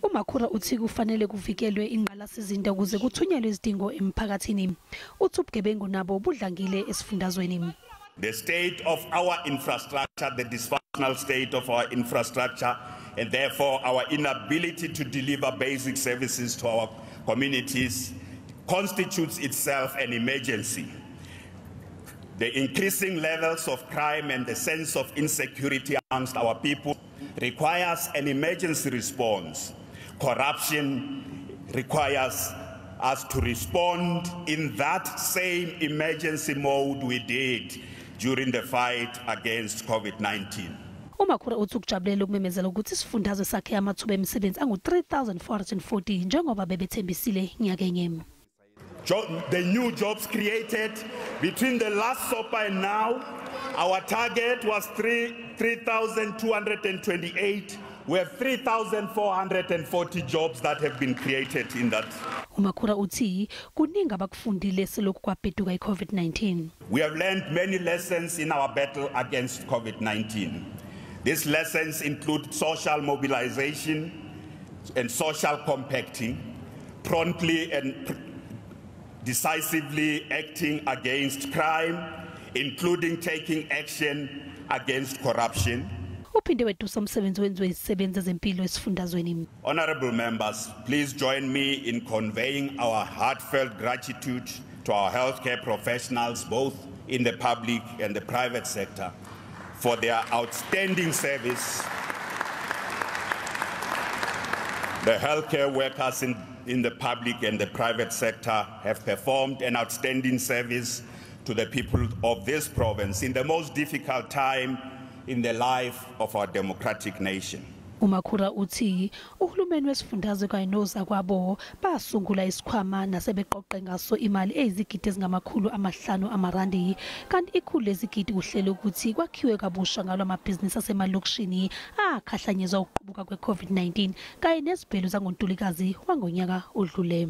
UMakhura uthi kufanele kuvikelwe ingqalasizinda ukuze kuthunyelwe izidingo emphakathini. Uthi ubugebengu nabo budlangile esifundazweni. The state of our infrastructure, the dysfunctional state of our infrastructure, and therefore our inability to deliver basic services to our communities constitutes itself an emergency. The increasing levels of crime and the sense of insecurity amongst our people requires an emergency response. Corruption requires us to respond in that same emergency mode we did during the fight against COVID-19. UMakhura uthi ukujabulela ukumemezela ukuthi isifundazwe sakhe amathuba emisebenzi angu-3,440 njengoba bebethembisile nyakenye. The new jobs created between the last SOPA and now, our target was 3,228. We have 3,440 jobs that have been created in that. UMakhura uthi kuningi abakufundile selokhu kwabheduka i-COVID-19. We have learned many lessons in our battle against COVID-19. These lessons include social mobilization and social compacting, promptly and decisively acting against crime, including taking action against corruption. Kuphinde wedusa umsebenzi wenziwe izisebenzi zempilo esifundazweni. Honorable members, please join me in conveying our heartfelt gratitude to our healthcare professionals, both in the public and the private sector, for their outstanding service. The healthcare workers in the public and the private sector have performed an outstanding service to the people of this province in the most difficult time in the life of our democratic nation. UMakhura uthi uhulumeni wesifundazwe kanye nozakwabo basungula isikhwama nasebeqoqe ngaso imali ezigidi ezingama500 amarandi kanti ikhulu lezigidi kuhlelo ukuthi kwakhiwe kabusha ngalo amabhizinisi asemalokishini akhahlanyezwa ukuqubuka kwe-COVID-19 kanye nezibhelu zangoNtulikazi wangonyaka odlule.